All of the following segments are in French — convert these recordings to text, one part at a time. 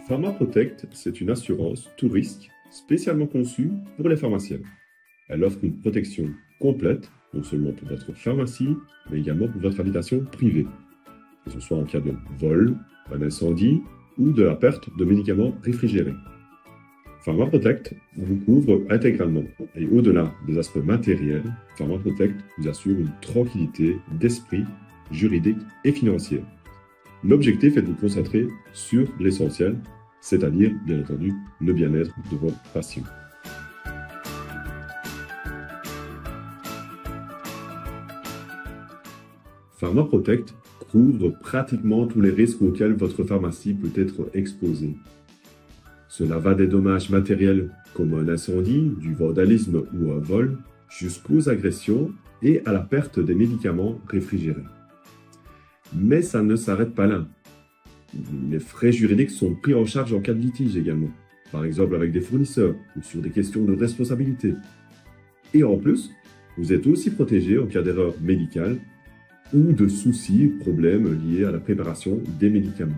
PharmaProtect, c'est une assurance tout risque spécialement conçue pour les pharmaciens. Elle offre une protection complète, non seulement pour votre pharmacie, mais également pour votre habitation privée, que ce soit en cas de vol, d'un incendie ou de la perte de médicaments réfrigérés. PharmaProtect vous couvre intégralement et au-delà des aspects matériels, PharmaProtect vous assure une tranquillité d'esprit, juridique et financière. L'objectif est de vous concentrer sur l'essentiel, c'est-à-dire, bien entendu, le bien-être de vos patients. PharmaProtect couvre pratiquement tous les risques auxquels votre pharmacie peut être exposée. Cela va des dommages matériels comme un incendie, du vandalisme ou un vol, jusqu'aux agressions et à la perte des médicaments réfrigérés. Mais ça ne s'arrête pas là. Les frais juridiques sont pris en charge en cas de litige également, par exemple avec des fournisseurs ou sur des questions de responsabilité. Et en plus, vous êtes aussi protégé en cas d'erreur médicale ou de soucis ou problèmes liés à la préparation des médicaments.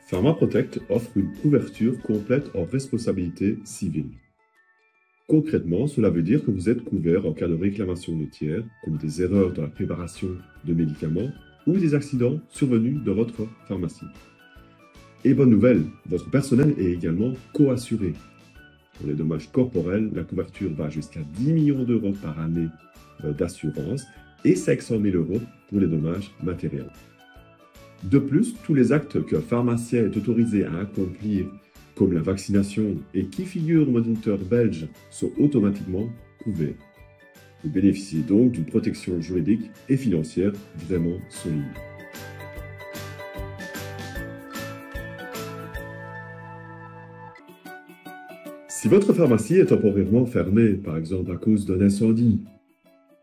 PharmaProtect offre une couverture complète en responsabilité civile. Concrètement, cela veut dire que vous êtes couvert en cas de réclamation de tiers, comme des erreurs dans la préparation de médicaments ou des accidents survenus dans votre pharmacie. Et bonne nouvelle, votre personnel est également coassuré. Pour les dommages corporels, la couverture va jusqu'à 10 millions d'euros par année d'assurance et 500 000 euros pour les dommages matériels. De plus, tous les actes qu'un pharmacien est autorisé à accomplir, comme la vaccination et qui figurent au moniteur belge, sont automatiquement couverts. Vous bénéficiez donc d'une protection juridique et financière vraiment solide. Si votre pharmacie est temporairement fermée, par exemple à cause d'un incendie,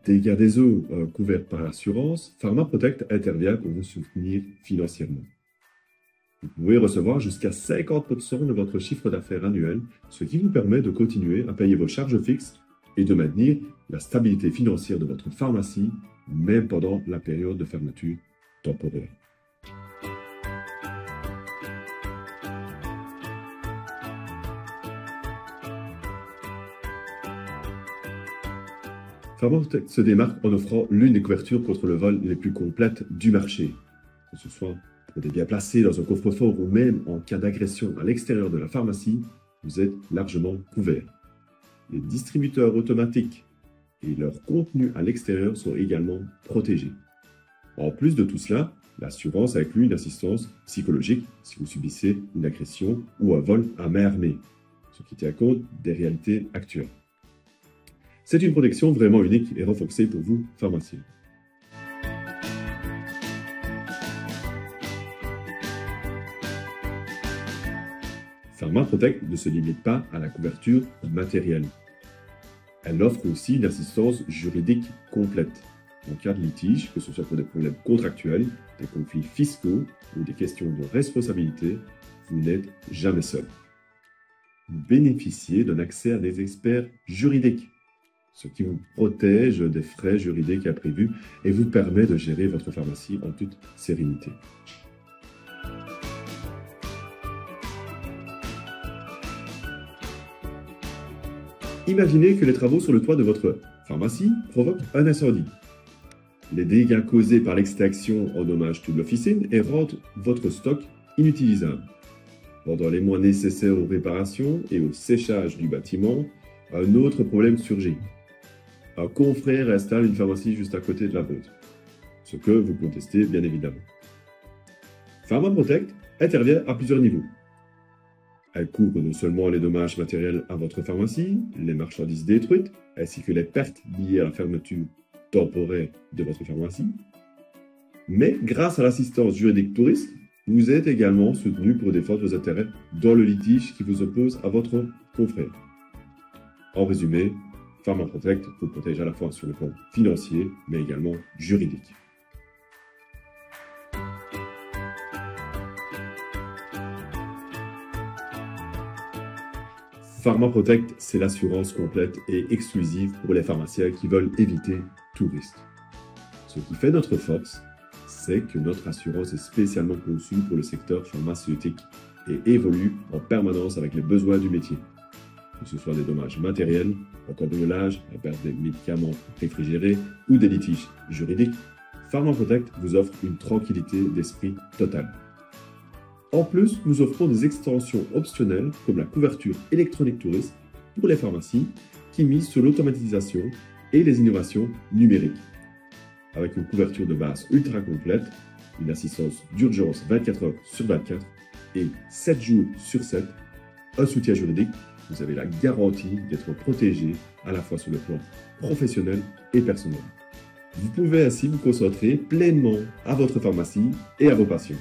dégâts des eaux couverts par l'assurance, PharmaProtect intervient pour vous soutenir financièrement. Vous pouvez recevoir jusqu'à 50% de votre chiffre d'affaires annuel, ce qui vous permet de continuer à payer vos charges fixes et de maintenir la stabilité financière de votre pharmacie, même pendant la période de fermeture temporaire. PharmaProtect se démarque en offrant l'une des couvertures contre le vol les plus complètes du marché. Que ce soit pour des biens placés dans un coffre-fort ou même en cas d'agression à l'extérieur de la pharmacie, vous êtes largement couvert. Les distributeurs automatiques et leur contenu à l'extérieur sont également protégés. En plus de tout cela, l'assurance inclut une assistance psychologique si vous subissez une agression ou un vol à main armée, ce qui tient compte des réalités actuelles. C'est une protection vraiment unique et renforcée pour vous, pharmaciens. PharmaProtect ne se limite pas à la couverture matérielle. Elle offre aussi une assistance juridique complète. En cas de litige, que ce soit pour des problèmes contractuels, des conflits fiscaux ou des questions de responsabilité, vous n'êtes jamais seul. Vous bénéficiez d'un accès à des experts juridiques, ce qui vous protège des frais juridiques imprévus et vous permet de gérer votre pharmacie en toute sérénité. Imaginez que les travaux sur le toit de votre pharmacie provoquent un incendie. Les dégâts causés par l'extinction endommagent toute l'officine et rendent votre stock inutilisable. Pendant les mois nécessaires aux réparations et au séchage du bâtiment, un autre problème surgit. Un confrère installe une pharmacie juste à côté de la vôtre, ce que vous contestez bien évidemment. PharmaProtect intervient à plusieurs niveaux. Elle couvre non seulement les dommages matériels à votre pharmacie, les marchandises détruites, ainsi que les pertes liées à la fermeture temporaire de votre pharmacie, mais grâce à l'assistance juridique touriste, vous êtes également soutenu pour défendre vos intérêts dans le litige qui vous oppose à votre confrère. En résumé, PharmaProtect vous protège à la fois sur le plan financier, mais également juridique. PharmaProtect, c'est l'assurance complète et exclusive pour les pharmaciens qui veulent éviter tout risque. Ce qui fait notre force, c'est que notre assurance est spécialement conçue pour le secteur pharmaceutique et évolue en permanence avec les besoins du métier. Que ce soit des dommages matériels, un cambriolage, la perte des médicaments réfrigérés ou des litiges juridiques, PharmaProtect vous offre une tranquillité d'esprit totale. En plus, nous offrons des extensions optionnelles comme la couverture électronique touriste pour les pharmacies qui misent sur l'automatisation et les innovations numériques. Avec une couverture de base ultra complète, une assistance d'urgence 24 heures sur 24 et 7 jours sur 7, un soutien juridique, vous avez la garantie d'être protégé à la fois sur le plan professionnel et personnel. Vous pouvez ainsi vous concentrer pleinement à votre pharmacie et à vos patients.